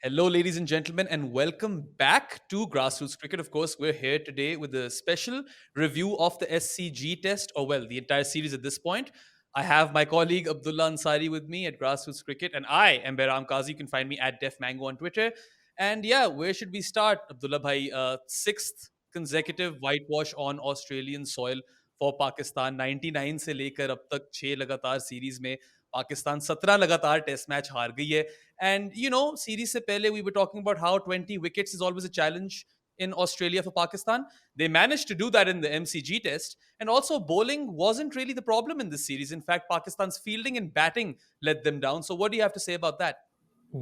Hello, ladies and gentlemen, and welcome back to Grassroots Cricket. Of course, we're here today with a special review of the SCG Test, or well, the entire series at this point. I have my colleague Abdullah Ansari with me at Grassroots Cricket, and I am Behram Qazi. You can find me at Def Mango on Twitter. And yeah, where should we start, Abdullah bhai? Sixth consecutive whitewash on Australian soil for Pakistan. 99 से लेकर अब तक 6 लगातार series में पाकिस्तान 17 लगातार test match हार गई है. And series se pehle we were talking about how 20 wickets is always a challenge in Australia for Pakistan. They managed to do that in the MCG test. And also, bowling wasn't really the problem in this series. In fact, Pakistan's fielding and batting let them down. So, what do you have to say about that?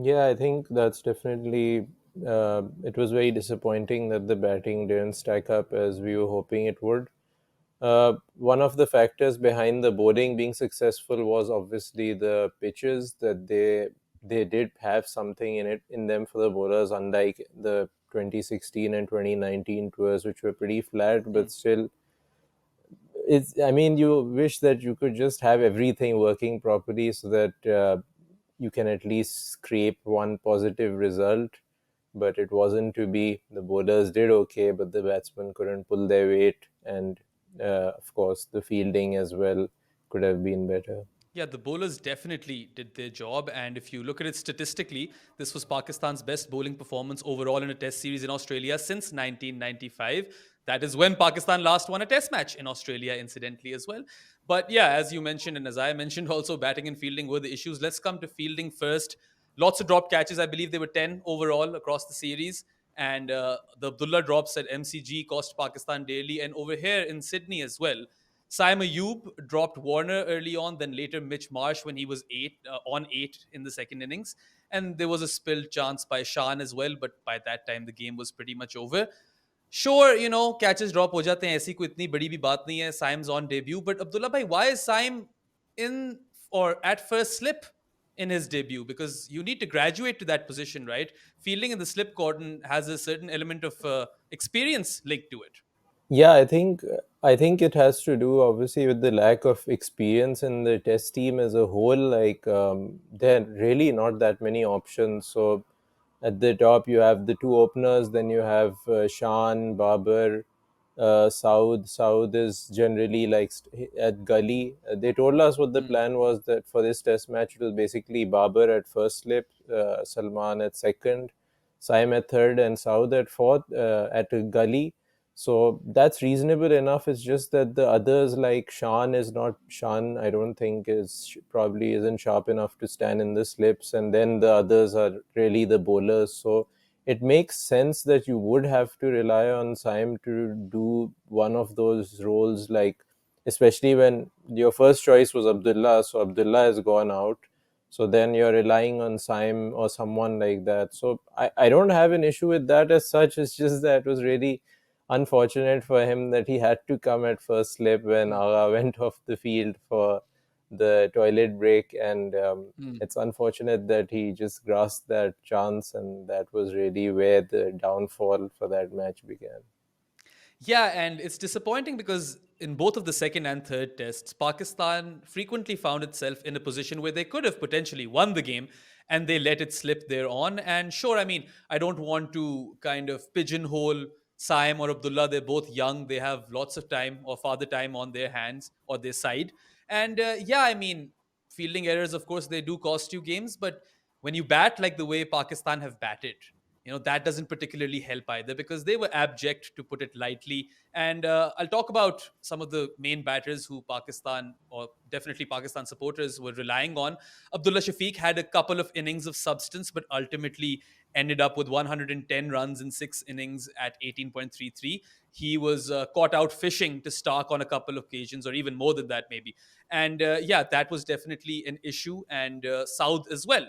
Yeah, I think that's definitely. It was very disappointing that the batting didn't stack up as we were hoping it would. One of the factors behind the bowling being successful was obviously the pitches that they did have something in them for the bowlers, unlike the 2016 and 2019 tours, which were pretty flat, Hmm. but still it's I mean you wish that you could just have everything working properly so that you can at least scrape one positive result, but it wasn't to be. The bowlers did okay, but the batsmen couldn't pull their weight, and of course the fielding as well could have been better. Yeah, the bowlers definitely did their job. And if you look at it statistically, this was Pakistan's best bowling performance overall in a test series in Australia since 1995. That is when Pakistan last won a test match in Australia, incidentally, as well. But yeah, as you mentioned, and as I mentioned, also batting and fielding were the issues. Let's come to fielding first. Lots of drop catches. I believe there were 10 overall across the series. And the Abdullah drops at MCG cost Pakistan daily. And over here in Sydney as well, Saim Ayub dropped Warner early on, then later Mitch Marsh when he was on eight in the second innings. And there was a spilled chance by Shan as well, but by that time the game was pretty much over. Sure, catches drop हो जाते हैं, ऐसी कोई इतनी बड़ी भी बात नहीं है. Saim's on debut, but Abdullah bhai, why is Saim in or at first slip in his debut? Because you need to graduate to that position, right? Fielding in the slip cordon has a certain element of experience linked to it. Yeah, I think it has to do obviously with the lack of experience in the test team as a whole. Like there are really not that many options. So at the top you have the two openers, then you have Shan, Babar, Saud. Saud is generally like at gully. They told us what the Hmm. plan was, that for this test match it was basically Babar at first slip, Salman at second, Saim at third, and Saud at fourth at a gully. So that's reasonable enough. It's just that the others, like Shan, is not Shan. I don't think is probably isn't sharp enough to stand in the slips, and then the others are really the bowlers. So it makes sense that you would have to rely on Saim to do one of those roles, like especially when your first choice was Abdullah, so Abdullah has gone out. So then you're relying on Saim or someone like that. So I don't have an issue with that as such. It's just that it was really unfortunate for him that he had to come at first slip when Hmm. Agha went off the field for the toilet break, and Hmm. it's unfortunate that he just grasped that chance, and that was really where the downfall for that match began. Yeah, and it's disappointing because in both of the second and third tests, Pakistan frequently found itself in a position where they could have potentially won the game and they let it slip there on. And sure, I mean, I don't want to kind of pigeonhole Saim or Abdullah. They're both young, they have lots of time or father time on their hands or their side. And yeah, I mean, fielding errors, of course, they do cost you games, but when you bat like the way Pakistan have batted, that doesn't particularly help either because they were abject, to put it lightly. And I'll talk about some of the main batters who Pakistan, or definitely Pakistan supporters, were relying on. Abdullah Shafiq had a couple of innings of substance, but ultimately ended up with 110 runs in 6 innings at 18.33. He was caught out fishing to Stark on a couple of occasions, or even more than that, maybe. And yeah, that was definitely an issue. And South as well,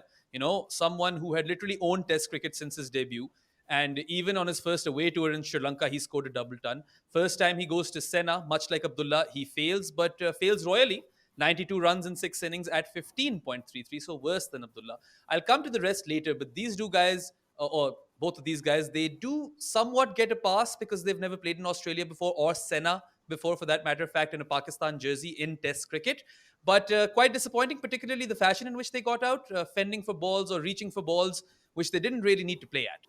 someone who had literally owned Test cricket since his debut. And even on his first away tour in Sri Lanka, he scored a double ton. First time he goes to Senna, much like Abdullah, he fails, but fails royally. 92 runs in 6 innings at 15.33, so worse than Abdullah. I'll come to the rest later, but these two guys, or both of these guys, they do somewhat get a pass because they've never played in Australia before, or Senna before, for that matter of fact, in a Pakistan jersey in Test cricket. But quite disappointing, particularly the fashion in which they got out, fending for balls or reaching for balls which they didn't really need to play at.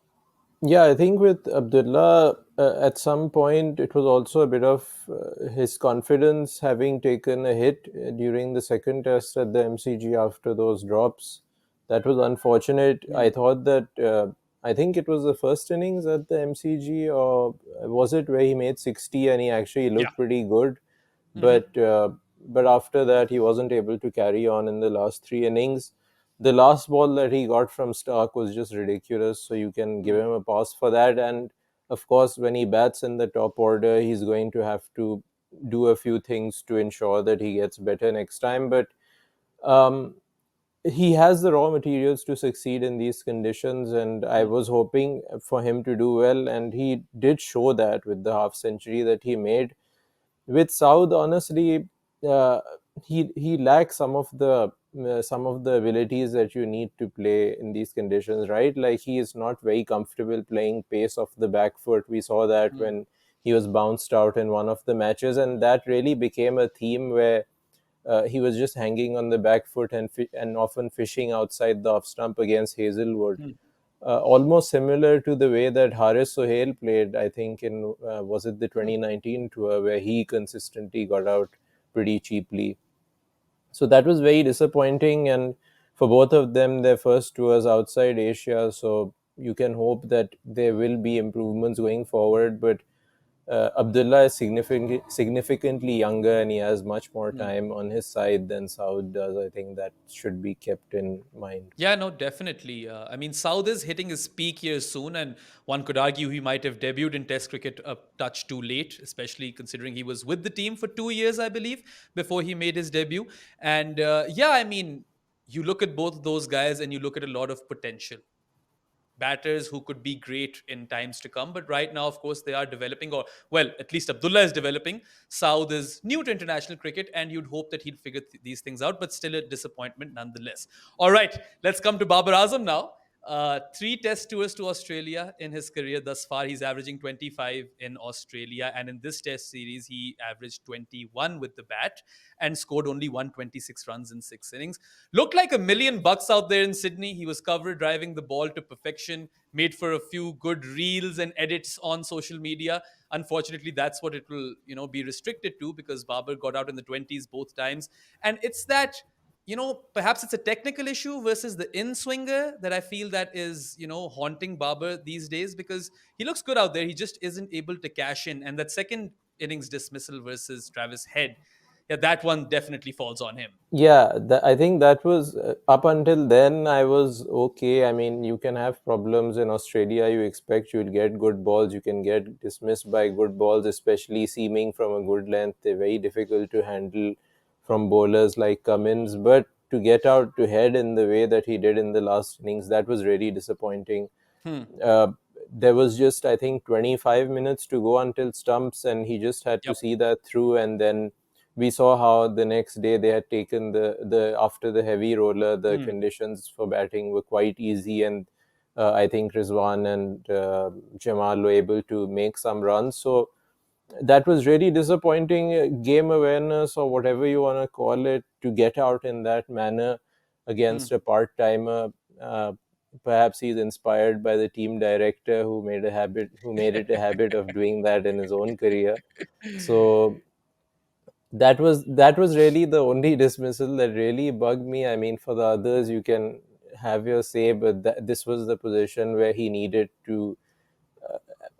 Yeah, I think with Abdullah, at some point, it was also a bit of his confidence having taken a hit during the second test at the MCG after those drops. That was unfortunate. I Hmm. thought that, I think it was the first innings at the MCG, or was it where he made 60 and he actually Yeah. looked pretty good? Hmm. But after that, he wasn't able to carry on in the last three innings. The last ball that he got from Stark was just ridiculous, so you can give him a pass for that. And of course, when he bats in the top order, he's going to have to do a few things to ensure that he gets better next time. But um, he has the raw materials to succeed in these conditions, and I Hmm. was hoping for him to do well, and he did show that with the half century that he made. With South, honestly, uh, he lacks some of the abilities that you need to play in these conditions, right? Like, he is not very comfortable playing pace off the back foot. We saw that Hmm. when he was bounced out in one of the matches, and that really became a theme where he was just hanging on the back foot and often fishing outside the off stump against Hazelwood. Hmm. Almost similar to the way that Haris Sohail played, I think, in was it the Hmm. 2019 tour, where he consistently got out pretty cheaply. So that was very disappointing. And for both of them, their first tours outside Asia. So you can hope that there will be improvements going forward. But Abdullah is significantly younger, and he has much more Hmm. time on his side than Saud does. I think that should be kept in mind. Yeah, no, definitely. I mean, South is hitting his peak here soon, and one could argue he might have debuted in Test cricket a touch too late, especially considering he was with the team for 2 years, I believe, before he made his debut. And yeah, I mean, you look at both those guys and you look at a lot of potential batters who could be great in times to come. But right now, of course, they are developing, or well, at least Abdullah is developing. Saud is new to international cricket, and you'd hope that he'd figure these things out, but still a disappointment nonetheless. All right, let's come to Babar Azam now. Three test tours to Australia in his career thus far. He's averaging 25 in Australia, and in this test series, he averaged 21 with the bat and scored only 126 runs in 6 innings. Looked like $1 million out there in Sydney. He was cover driving the ball to perfection, made for a few good reels and edits on social media. Unfortunately, that's what it will, be restricted to, because Babar got out in the 20s both times. And it's that, perhaps it's a technical issue versus the in swinger that I feel that is, haunting Babar these days, because he looks good out there. He just isn't able to cash in. And that second innings dismissal versus Travis Head, yeah, that one definitely falls on him. Yeah, I think that was up until then. I was okay. I mean, you can have problems in Australia. You expect you'll get good balls. You can get dismissed by good balls, especially seaming from a good length. They're very difficult to handle from bowlers like Cummins. But to get out to Head in the way that he did in the last innings, that was really disappointing. Hmm. uh, there was just, I think, 25 minutes to go until stumps, and he just had to Yep. see that through. And then we saw how the next day they had taken the after the heavy roller, the Hmm. conditions for batting were quite easy. And I think Rizwan and Jamal were able to make some runs. So that was really disappointing. Game awareness, or whatever you want to call it, to get out in that manner Hmm. against a part timer. Uh, Perhaps he's inspired by the team director who made it a habit of doing that in his own career. So that was really the only dismissal that really bugged me. I mean, for the others, you can have your say, but this was the position where he needed to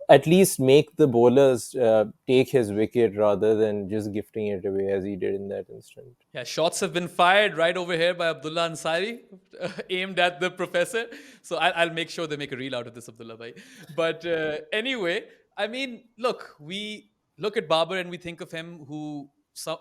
at least make the bowlers take his wicket rather than just gifting it away as he did in that instant. Yeah, shots have been fired right over here by Abdullah Ansari, aimed at the professor. So I'll make sure they make a reel out of this, Abdullah bhai. But anyway, I mean, look, we look at Babar and we think of him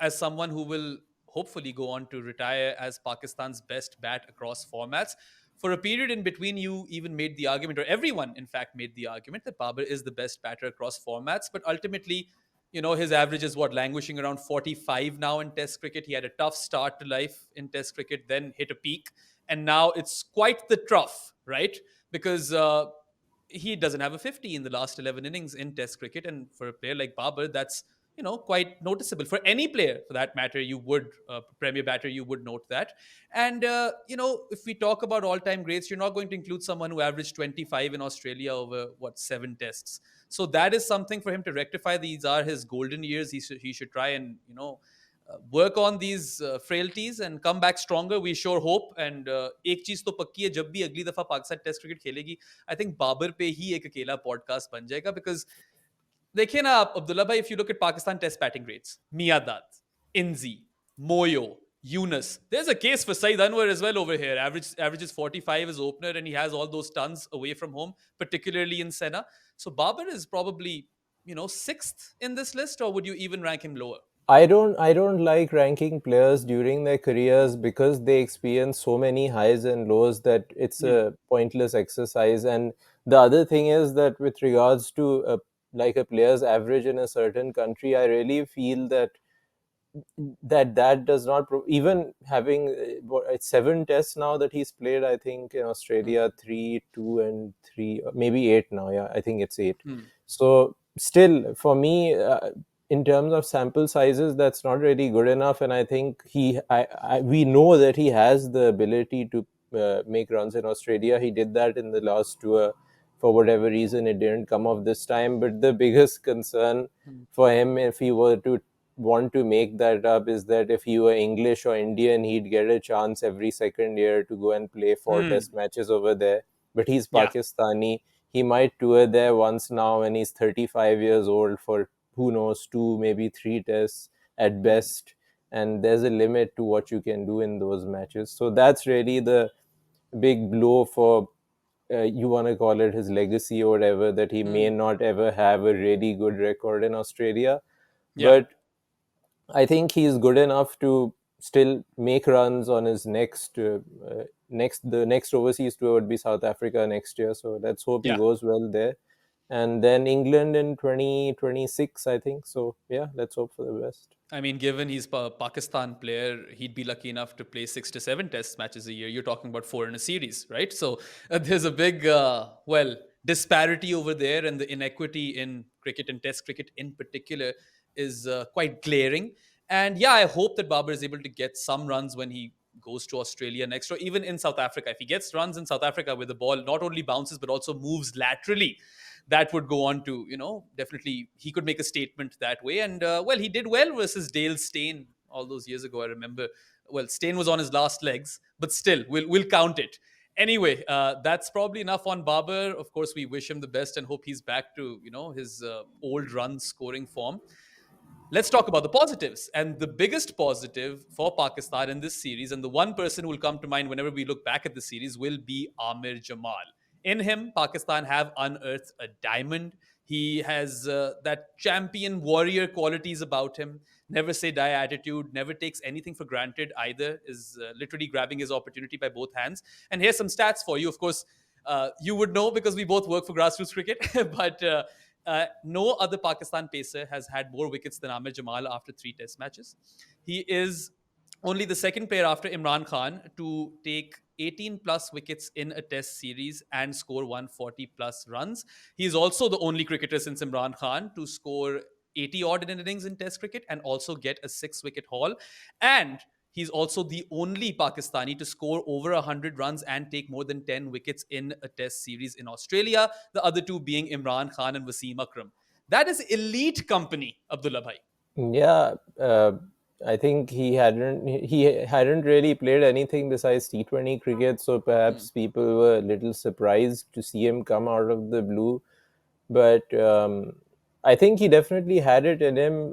as someone who will hopefully go on to retire as Pakistan's best bat across formats. For a period in between, you even made the argument, or everyone, in fact, made the argument that Babar is the best batter across formats. But ultimately, his average is what, languishing around 45 now in Test cricket. He had a tough start to life in Test cricket, then hit a peak, and now it's quite the trough, right? Because he doesn't have a 50 in the last 11 innings in Test cricket, and for a player like Babar, that's quite noticeable for any player for that matter. You would premier batter, you would note that. And if we talk about all-time greats, you're not going to include someone who averaged 25 in Australia over what 7 tests. So that is something for him to rectify. These are his golden years. He should try and work on these frailties and come back stronger. We sure hope. And एक चीज तो पक्की है, जब भी अगली दफा Pakistan test cricket खेलेगी, आई थिंक बाबर पे ही एक अकेला पॉडकास्ट बन जाएगा. बिकॉज देखिए ना आप अब्दुल्ला भाई, if you look at Pakistan test batting rates, Miandad, Inzi, Moyo, Yunus. There's a case for Saeed Anwar as well over here. Averages 45 as opener, and he has all those tons away from home, particularly in Senna. So Babar is probably, sixth in this list, or would you even rank him lower? I don't like ranking players during their careers because they experience so many highs and lows that it's Hmm. a pointless exercise. And the other thing is that with regards to like a player's average in a certain country, I really feel that that does not even having it's 7 tests now that he's played. I think in Hmm. Australia 3, 2, and 3, maybe 8 now. Yeah, I think it's 8. Hmm. So still, for me, in terms of sample sizes, that's not really good enough. And I think we know that he has the ability to make runs in Australia. He did that in the last tour. For whatever reason, it didn't come off this time. But the biggest concern Hmm. for him, if he were to want to make that up, is that if he were English or Indian, he'd get a chance every second year to go and play 4 test matches over there. But he's Yeah. Pakistani. He might tour there once now when he's 35 years old for who knows, 2, maybe 3 tests at Hmm. best. And there's a limit to what you can do in those matches. So that's really the big blow for, you want to call it his legacy or whatever, that he may Hmm. not ever have a really good record in Australia. Yeah. But I think he's good enough to still make runs on his the next overseas tour would be South Africa next year. So let's hope he Yeah. goes well there. And then England in 2026, I think. So yeah, let's hope for the best. I mean, given he's a Pakistan player, he'd be lucky enough to play 6 to 7 test matches a year. You're talking about 4 in a series, right? So there's a big, disparity over there, and the inequity in cricket and test cricket in particular is quite glaring. And yeah, I hope that Babar is able to get some runs when he goes to Australia next, or even in South Africa. If he gets runs in South Africa where the ball not only bounces but also moves laterally, that would go on to, definitely he could make a statement that way. And he did well versus Dale Steyn all those years ago. I remember. Well, Steyn was on his last legs, but still, we'll count it. Anyway, that's probably enough on Babar. Of course, we wish him the best and hope he's back to his old run scoring form. Let's talk about the positives. And the biggest positive for Pakistan in this series, and the one person who will come to mind whenever we look back at the series, will be Amir Jamal. In him, Pakistan have unearthed a diamond. He has that champion warrior qualities about him. Never say die attitude, never takes anything for granted either, is literally grabbing his opportunity by both hands. And here's some stats for you. Of course, you would know because we both work for grassroots cricket, but no other Pakistan pacer has had more wickets than Amir Jamal after 3 test matches. He is only the second player after Imran Khan to take 18 plus wickets in a test series and score 140 plus runs. He is also the only cricketer since Imran Khan to score 80 odd innings in test cricket and also get a 6 wicket haul. And he's also the only Pakistani to score over 100 runs and take more than 10 wickets in a test series in Australia, the other two being Imran Khan and Wasim Akram. That is elite company, Abdullah Bhai. Yeah, I think he hadn't really played anything besides T20 cricket, so Hmm. perhaps people were a little surprised to see him come out of the blue. But I think he definitely had it in him.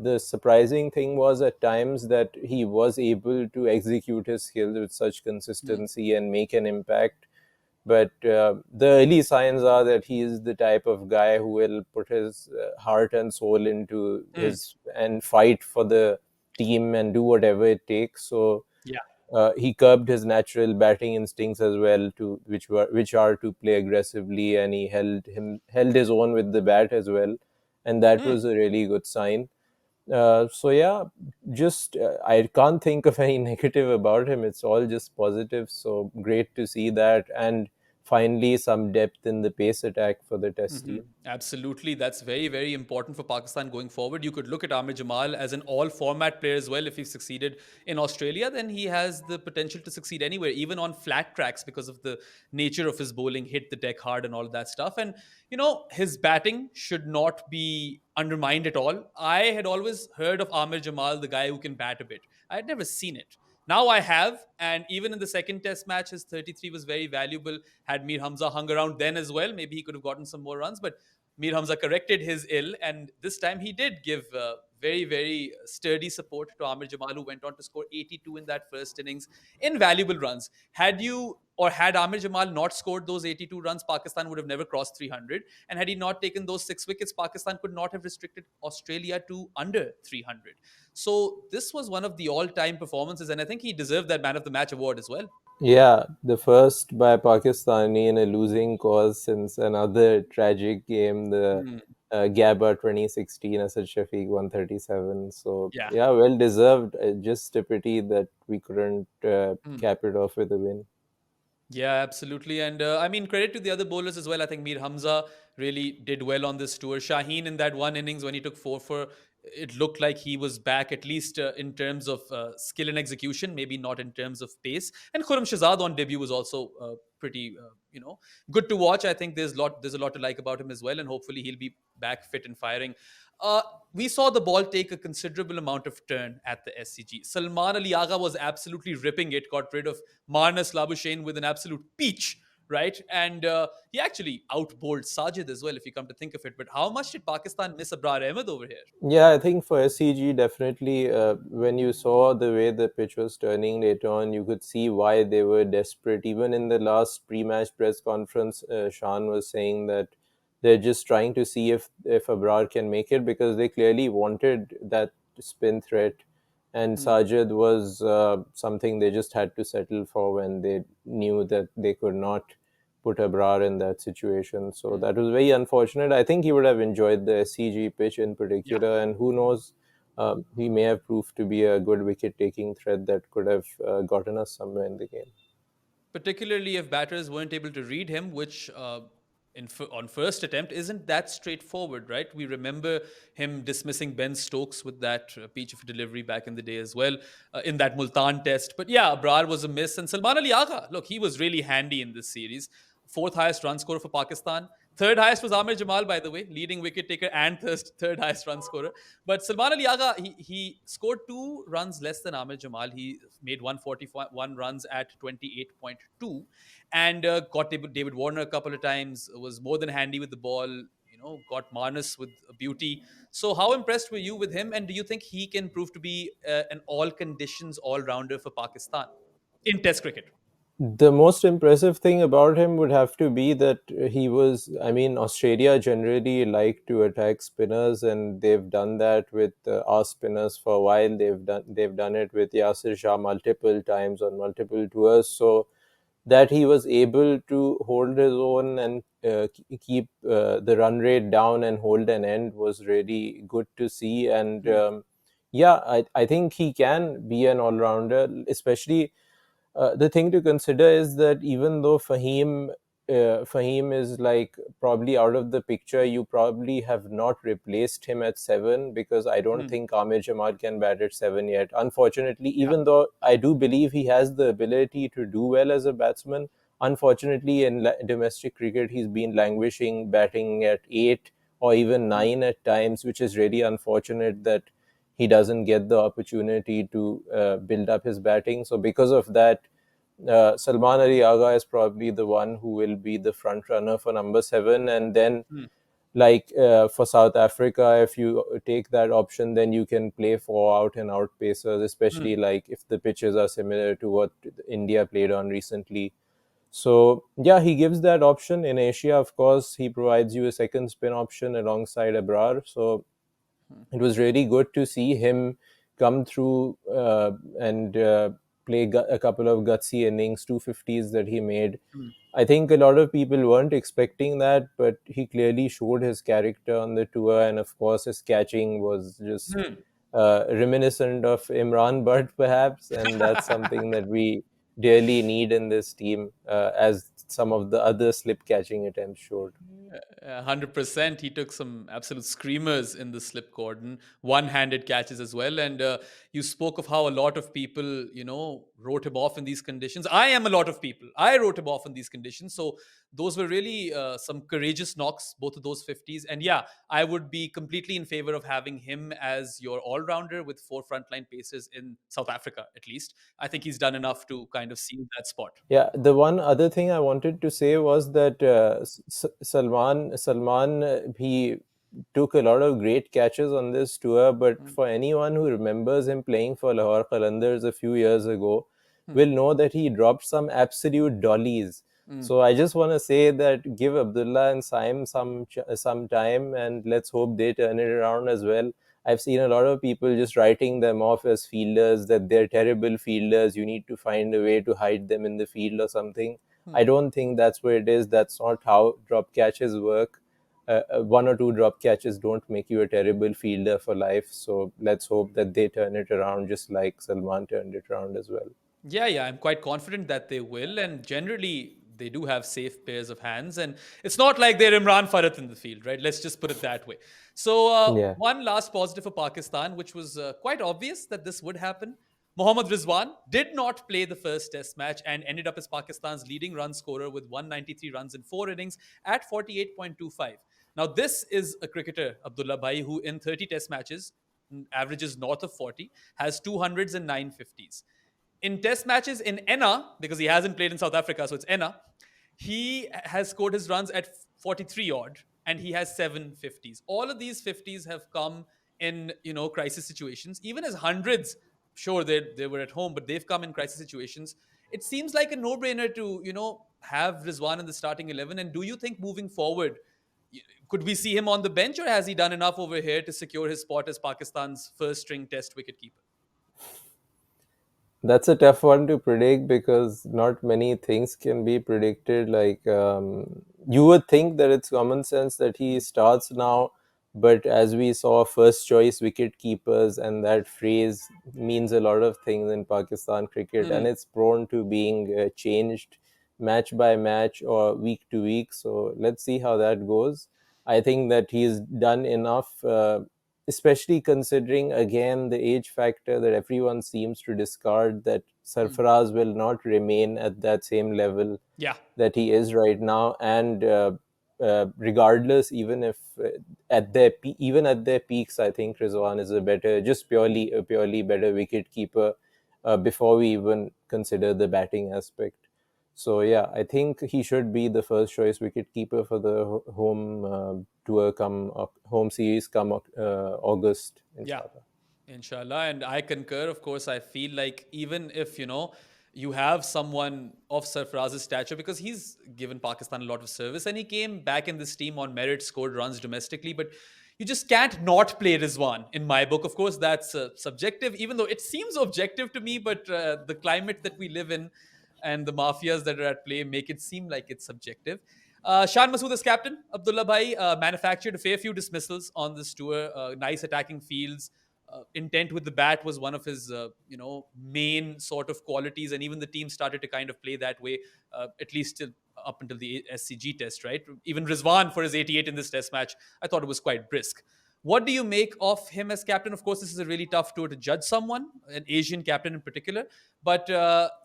The surprising thing was at times that he was able to execute his skills with such Hmm. consistency and make an impact. But the early signs are that he is the type of guy who will put his heart and soul into Hmm. his and fight for the team and do whatever it takes. So Yeah. he curbed his natural batting instincts as well, to which are to play aggressively, and he held his own with the bat as well, and that Hmm. was a really good sign. So yeah, just I can't think of any negative about him. It's all just positive. So great to see that. And finally some depth in the pace attack for the Test Mhm. team. Absolutely. That's very, very important for Pakistan going forward. You could look at Amir Jamal as an all format player as well. If he succeeded in Australia, then he has the potential to succeed anywhere, even on flat tracks because of the nature of his bowling, hit the deck hard and all of that stuff. And, his batting should not be undermined at all. I had always heard of Amir Jamal, the guy who can bat a bit. I had never seen it. Now I have, and even in the second test match, his 33 was very valuable. Had Mir Hamza hung around then as well, maybe he could have gotten some more runs. But Mir Hamza corrected his ill, and this time he did give very, very sturdy support to Amir Jamal, who went on to score 82 in that first innings in valuable runs. Had Amir Jamal not scored those 82 runs, Pakistan would have never crossed 300. And had he not taken those 6 wickets, Pakistan could not have restricted Australia to under 300. So this was one of the all-time performances, and I think he deserved that Man of the Match award as well. Yeah, the first by Pakistani in a losing cause since another tragic game, the Hmm. Gabba 2016 Asad Shafiq 137. So, Yeah. yeah, well deserved. Just a pity that we couldn't Hmm. cap it off with a win. Yeah, absolutely. And I mean, credit to the other bowlers as well. I think Mir Hamza really did well on this tour. Shaheen, in that one innings when he took four for, it looked like he was back, at least in terms of skill and execution, maybe not in terms of pace. And Khurram Shahzad on debut was also pretty, good to watch. I think there's a lot to like about him as well. And hopefully he'll be back fit and firing. Uh, we saw the ball take a considerable amount of turn at the SCG. Salman Ali Agha was absolutely ripping it, got rid of Marnus Labuschagne with an absolute peach, right? And he actually outbowled Sajid as well, if you come to think of it. But how much did Pakistan miss Abrar Ahmed over here? Yeah, I think for SCG, definitely, when you saw the way the pitch was turning later on, you could see why they were desperate. Even in the last pre-match press conference, Shan was saying that they're just trying to see if Abrar can make it because they clearly wanted that spin threat, and Hmm. Sajid was something they just had to settle for when they knew that they could not put Abrar in that situation. So Hmm. that was very unfortunate. I think he would have enjoyed the SCG pitch in Yeah. particular, and who knows, he may have proved to be a good wicket-taking threat that could have gotten us somewhere in the game. Particularly if batters weren't able to read him, which on first attempt isn't that straightforward, right? We remember him dismissing Ben Stokes with that peach of a delivery back in the day as well, in that Multan test. But yeah, Abrar was a miss. And Salman Ali Agha, look, he was really handy in this series. Fourth highest run scorer for Pakistan. Third highest was Amir Jamal, by the way, leading wicket taker and third highest run scorer. But Salman Ali Agha, he scored 2 runs less than Amir Jamal. He made 141 runs at 28.2 and got David Warner a couple of times, was more than handy with the ball, got Marnus with a beauty. So, how impressed were you with him? And do you think he can prove to be an all conditions all rounder for Pakistan in Test cricket? The most impressive thing about him would have to be that he was. I mean, Australia generally like to attack spinners, and they've done that with our spinners for a while. They've done it with Yasir Shah multiple times on multiple tours. So that he was able to hold his own and keep the run rate down and hold an end was really good to see. And Hmm. yeah, I think he can be an all rounder, especially the thing to consider is that even though Fahim is like probably out of the picture, you probably have not replaced him at seven because I don't Hmm. think Amir Jamal can bat at seven yet. Unfortunately, Yeah. even though I do believe he has the ability to do well as a batsman, unfortunately in domestic cricket he's been languishing batting at eight or even Hmm. nine at times, which is really unfortunate that he doesn't get the opportunity to build up his batting. So because of that, Salman Ali Agha is probably the one who will be the front runner for number seven. And then, Hmm. like for South Africa, if you take that option, then you can play four out and out pacers, Hmm. especially like if the pitches are similar to what India played on recently. So yeah, he gives that option. In Asia, of course, he provides you a second spin option alongside Abrar. So Hmm. it was really good to see him come through and play a couple of gutsy innings, 250s that he made. Hmm. I think a lot of people weren't expecting that, but he clearly showed his character on the tour, and of course, his catching was just Hmm. reminiscent of Imran Butt, perhaps, and that's something that we dearly need in this team, as some of the other slip catching attempts showed. 100%. He took some absolute screamers in the slip cordon, one-handed catches as well. And you spoke of how a lot of people, wrote him off in these conditions. I am a lot of people. I wrote him off in these conditions. So those were really some courageous knocks, both of those 50s. And yeah, I would be completely in favor of having him as your all-rounder with four frontline paces in South Africa, at least. I think he's done enough to kind of seal that spot. Yeah, the one other thing I wanted to say was that Salman, he took a lot of great catches on this tour, but Mm. for anyone who remembers him playing for Lahore Qalandars a few years ago, Hmm. will know that he dropped some absolute dollies. Mm. So I just want to say that give Abdullah and Saim some time, and let's hope they turn it around as well. I've seen a lot of people just writing them off as fielders, that they're terrible fielders. You need to find a way to hide them in the field or something. Hmm. I don't think that's what it is. That's not how drop catches work. One or two drop catches don't make you a terrible fielder for life. So let's hope that they turn it around just like Salman turned it around as well. Yeah, I'm quite confident that they will. And generally, they do have safe pairs of hands. And it's not like they're Imran Farid in the field, right? Let's just put it that way. So, Yeah. one last positive for Pakistan, which was quite obvious that this would happen. Mohammad Rizwan did not play the first test match and ended up as Pakistan's leading run scorer with 193 runs in 4 innings at 48.25. Now, this is a cricketer, Abdullah Bhai, who in 30 test matches averages north of 40, has 200s and 950s in test matches in ENA, because he hasn't played in South Africa, so it's ENA, he has scored his runs at 43 odd and he has 750s. All of these 50s have come in, crisis situations. Even his hundreds, sure, they were at home, but they've come in crisis situations. It seems like a no brainer to, have Rizwan in the starting 11. And do you think moving forward, could we see him on the bench or has he done enough over here to secure his spot as Pakistan's first string test wicketkeeper? That's a tough one to predict because not many things can be predicted. Like, you would think that it's common sense that he starts now, but as we saw, first choice wicket keepers, and that phrase means a lot of things in Pakistan cricket, and Mm. it's prone to being changed match by match or week to week. So let's see how that goes. I think that he's done enough. Especially considering again the age factor that everyone seems to discard, that Mm. Sarfaraz will not remain at that same level Yeah. that he is right now, and regardless, even if even at their peaks, I think Rizwan is a better, just purely better wicket keeper before we even consider the batting aspect. So yeah, I think he should be the first choice wicket keeper for the home tour come home series come August, Yeah. inshallah. Inshallah. And I concur. Of course, I feel like even if, you have someone of Sarfaraz's stature, because he's given Pakistan a lot of service and he came back in this team on merit, scored runs domestically, but you just can't not play Rizwan in my book. Of course, that's subjective, even though it seems objective to me, but the climate that we live in and the mafias that are at play make it seem like it's subjective. Shan Masood as captain, Abdullah Bhai manufactured a fair few dismissals on this tour. Nice attacking fields, intent with the bat was one of his main sort of qualities, and even the team started to kind of play that way, at least up until the SCG test, right? Even Rizwan for his 88 in this test match, I thought it was quite brisk. What do you make of him as captain? Of course, this is a really tough tour to judge someone, an Asian captain in particular, but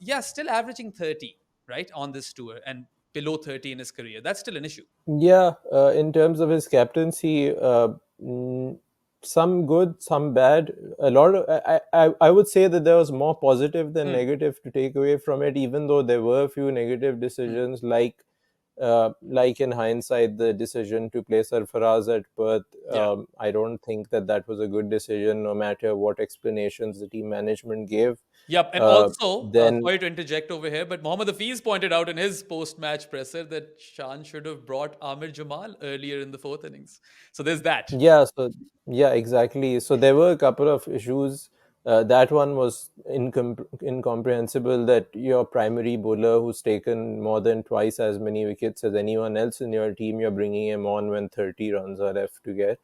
yeah, still averaging 30 right on this tour and below 30 in his career. That's still an issue. Yeah, in terms of his captaincy, mm, some good, some bad. A lot of I would say that there was more positive than Hmm. negative to take away from it, even though there were a few negative Hmm. decisions, like in hindsight, the decision to play Sarfaraz at Perth. Yeah. I don't think that that was a good decision, no matter what explanations the team management gave. Yep, and Uh, also, then sorry to interject over here, but Mohammad Hafiz pointed out in his post-match presser that Shan should have brought Amir Jamal earlier in the fourth innings. So there's that. Yeah, so yeah, exactly. So there were a couple of issues. That one was incomprehensible, that your primary bowler who's taken more than twice as many wickets as anyone else in your team, you're bringing him on when 30 runs are left to get.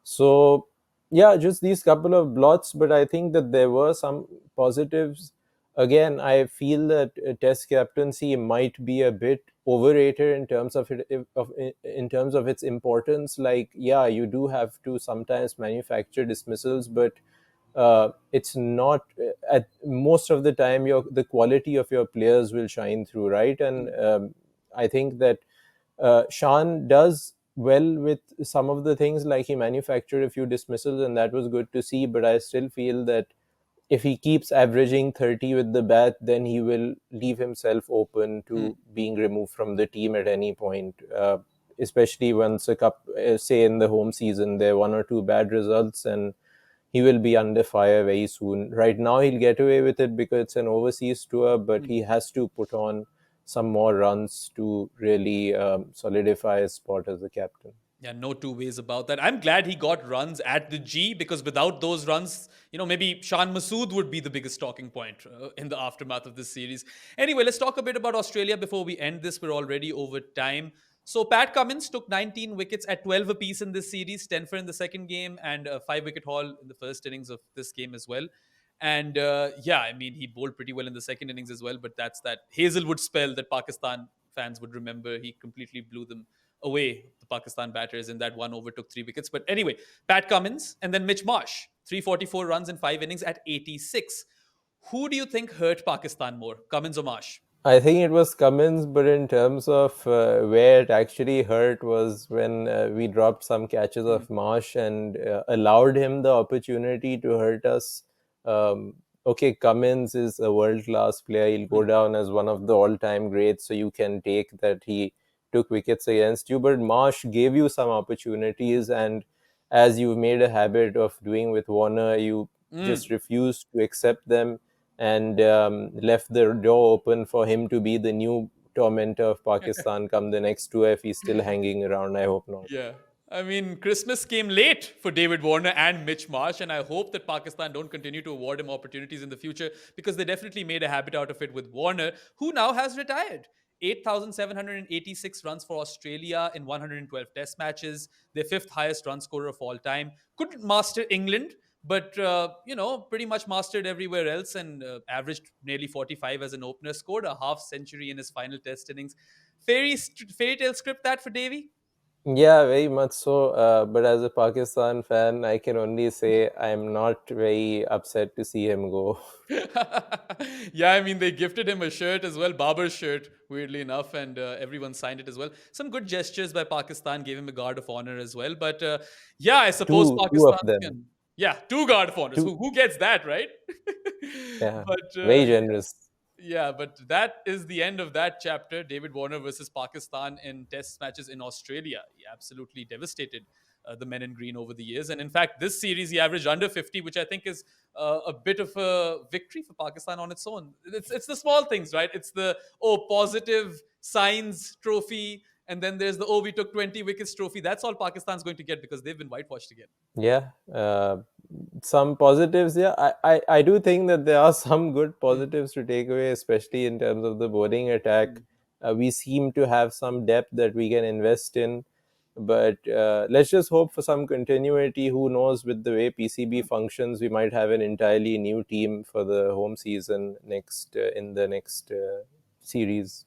So yeah, just these couple of blots, but I think that there were some positives. again, I feel that Test captaincy might be a bit overrated in terms of in terms of its importance. Like, yeah, you do have to sometimes manufacture dismissals, but it's not at most of the time your the quality of your players will shine through, right? And I think that Shan does well with some of the things, like he manufactured a few dismissals, and that was good to see. But I still feel that if he keeps averaging 30 with the bat, then he will leave himself open to being removed from the team at any point. Especially once a cup, say in the home season, there are one or two bad results, and he will be under fire very soon. Right now, he'll get away with it because it's an overseas tour, but he has to put on some more runs to really solidify his spot as the captain. Yeah, no two ways about that. I'm glad he got runs at the G because without those runs, maybe Shan Masood would be the biggest talking point in the aftermath of this series. Anyway, let's talk a bit about Australia before we end this. We're already over time. So, Pat Cummins took 19 wickets at 12 apiece in this series, 10 for in the second game, and a 5 wicket haul in the first innings of this game as well. And yeah, I mean, he bowled pretty well in the second innings as well, but that's that Hazelwood spell that Pakistan fans would remember. He completely blew them away, the Pakistan batters, in that one over took 3 wickets. But anyway, Pat Cummins and then Mitch Marsh, 344 runs in 5 innings at 86. Who do you think hurt Pakistan more, Cummins or Marsh? I think it was Cummins, but in terms of where it actually hurt was when we dropped some catches of Marsh and allowed him the opportunity to hurt us. Okay, Cummins is a world class player. He'll go down as one of the all time greats, so you can take that he took wickets against you. But Marsh gave you some opportunities, and as you've made a habit of doing with Warner, you just refused to accept them and left the door open for him to be the new tormentor of Pakistan come the next tour if he's still hanging around. I hope not. Yeah. I mean, Christmas came late for David Warner and Mitch Marsh, and I hope that Pakistan don't continue to award him opportunities in the future because they definitely made a habit out of it with Warner, who now has retired. 8,786 runs for Australia in 112 test matches, their fifth highest run scorer of all time. Couldn't master England, but, pretty much mastered everywhere else and averaged nearly 45 as an opener, scored a half century in his final test innings. Fairy tale script that for Davy? Yeah, very much so. But as a Pakistan fan, I can only say I'm not very upset to see him go. Yeah, I mean, they gifted him a shirt as well, Babar's shirt, weirdly enough, and everyone signed it as well. Some good gestures by Pakistan, gave him a guard of honor as well. But yeah, I suppose Two of Pakistan them. can. Yeah, two guard of honors. Two. Who gets that, right? Yeah, But very generous. yeah, but that is the end of that chapter. David Warner versus Pakistan in test matches in Australia. He absolutely devastated the men in green over the years. And in fact, this series he averaged under 50, which I think is a bit of a victory for Pakistan on its own. It's the small things, right? It's the, positive signs trophy. And then there's the, we took 20 wickets trophy. That's all Pakistan's going to get because they've been whitewashed again. Yeah, some positives. Yeah, I do think that there are some good positives to take away, especially in terms of the bowling attack. We seem to have some depth that we can invest in, but let's just hope for some continuity. Who knows, with the way PCB functions, we might have an entirely new team for the home season next in the next series.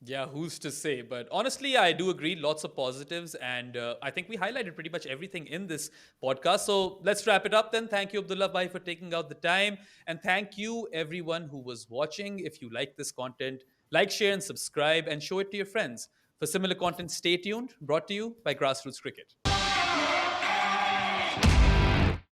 Yeah, who's to say? But honestly, I do agree. Lots of positives. And I think we highlighted pretty much everything in this podcast. So let's wrap it up then. Thank you, Abdullah Bhai, for taking out the time. And thank you, everyone who was watching. If you like this content, like, share, and subscribe, and show it to your friends. For similar content, stay tuned. Brought to you by Grassroots Cricket.